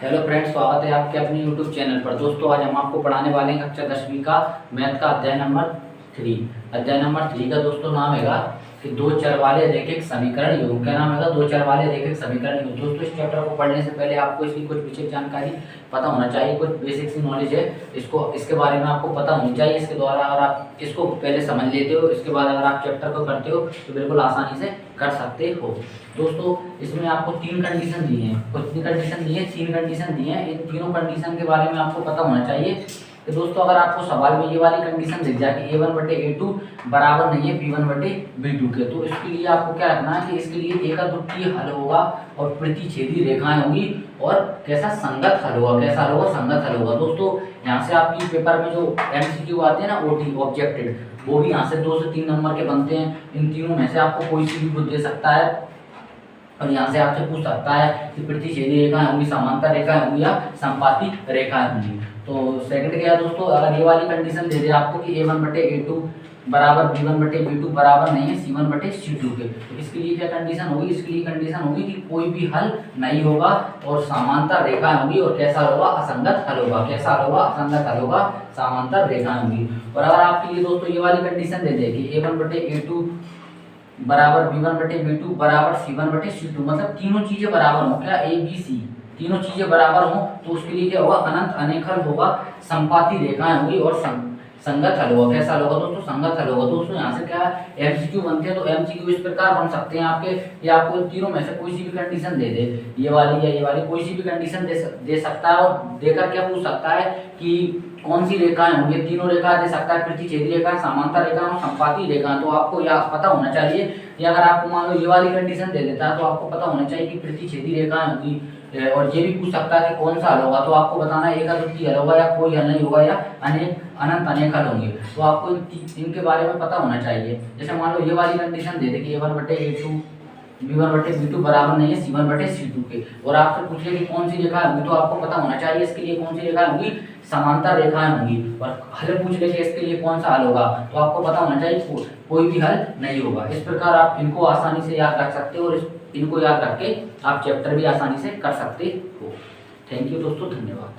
Hello friends, स्वागत है आपके अपने यूट्यूब चैनल पर। दोस्तों, आज हम आपको पढ़ाने वाले हैं कक्षा 10वीं का मैथ का अध्याय नंबर 3। अध्याय नंबर 3 का दोस्तों नाम हैगा कि दो चर वाले रैखिक समीकरण योग। क्या नाम हैगा? दो चर वाले रैखिक समीकरण योग। दोस्तों, इस चैप्टर को पढ़ने से पहले आपको इसकी कुछ विशेष जानकारी पता होना चाहिए, कुछ बेसिक सी नॉलेज है, इसके बारे में आपको पता होनी चाहिए। इसके द्वारा अगर आप इसको पहले समझ लेते हो, इसके बाद अगर आप चैप्टर को करते हो तो बिल्कुल आसानी से कर सकते हो। दोस्तों, इसमें आपको 3 कंडीशन दी हैं। कितनी कंडीशन दी है? 3 कंडीशन दी हैं। इन तीनों कंडीशन के बारे में आपको पता होना चाहिए कि दोस्तों, अगर आपको सवाल में ये वाली कंडीशन दिख जाए कि a1/a2 बराबर नहीं है b1/b2 के, तो इसके लिए आपको क्या रखना है कि इसके लिए एकत्रीय हल होगा और प्रतिच्छेदी रेखाएं होंगी और कैसा संगत हल होगा। कैसा हल होगा? संगत हल होगा। दोस्तों, यहाँ से आपकी पेपर में जो MCQ आते हैं ना, OT ऑब्जेक्टेड, वो भी यहाँ से 2 से 3 नंबर के बनते हैं। इन तीनों में से आपको कोई सी भी दे सकता है और यहाँ से आपसे पूछ सकता है कि प्रतिच्छेदी रेखाएं होंगी, समांतर रेखाएं होंगी या समपाती रेखाएं होंगी। तो सेकंड क्या है दोस्तों, अगर ये वाली कंडीशन दे दे आपको कि a1/a2 बराबर b1/b2 बराबर नहीं है c1/c2 के, तो इसके लिए क्या कंडीशन होगी? इसके लिए कंडीशन होगी कि कोई भी हल नहीं होगा और समांतर रेखाएं होंगी और कैसा होगा? असंगत हल होगा। कैसा हल होगा? असंगत हल होगा, समांतर रेखाएं होंगी। और अगर आपके लिए दोस्तों ये वाली कंडीशन दे दे कि a1/a2 बराबर b1/b2 बराबर c1/c2, मतलब तीनों चीजें बराबर हो, क्या a b c तीनों चीजें बराबर हो, तो उसके लिए क्या होगा? अनंत अनेकहल होगा, संपाती रेखाएं होंगी और संगत हल होगा। कैसा हल होगा दोस्तों? संगत हल होगा। दोस्तों, यहाँ से क्या MCQ बनते हैं, तो MCQ इस प्रकार बन सकते हैं आपके, या आपको तीनों में से कोई सी भी कंडीशन दे दे, ये वाली या ये वाली, कोई सी भी कंडीशन दे सकता है और देकर क्या पूछ सकता है कि कौन सी रेखाएं होंगी। तीनों रेखा दे सकता है, प्रतिच्छेदी रेखा, समांतर रेखा और संपाती रेखा। तो आपको यह पता होना चाहिए कि अगर आपको मान लो ये वाली कंडीशन दे देता है तो आपको पता होना चाहिए कि प्रतिच्छेदी रेखाएं होंगी, और ये भी पूछ सकता है कि कौन सा हल होगा, तो आपको बताना है एकत्रीय हल होगा या कोई हल नहीं होगा या अनंत अनेक हल होंगे। तो आपको इनके बारे में पता होना चाहिए। जैसे मान लो ये वाली कंडीशन दे दे कि a1/a2 b1/b2 बराबर नहीं है c1/c2 के, और आपसे पूछ ले कि कौन सी रेखा होगी, तो आपको पता होना चाहिए इसके लिए कौन सी रेखा होगी? समांतर रेखाएं होंगी। और हल पूछ ले कि इसके लिए कौन सा हल होगा, तो आपको पता होना चाहिए कोई भी हल नहीं होगा। इस प्रकार आप इनको आसानी से याद रख सकते हो और इनको याद रख के आप चैप्टर भी आसानी से कर सकते हो। थैंक यू दोस्तों, धन्यवाद।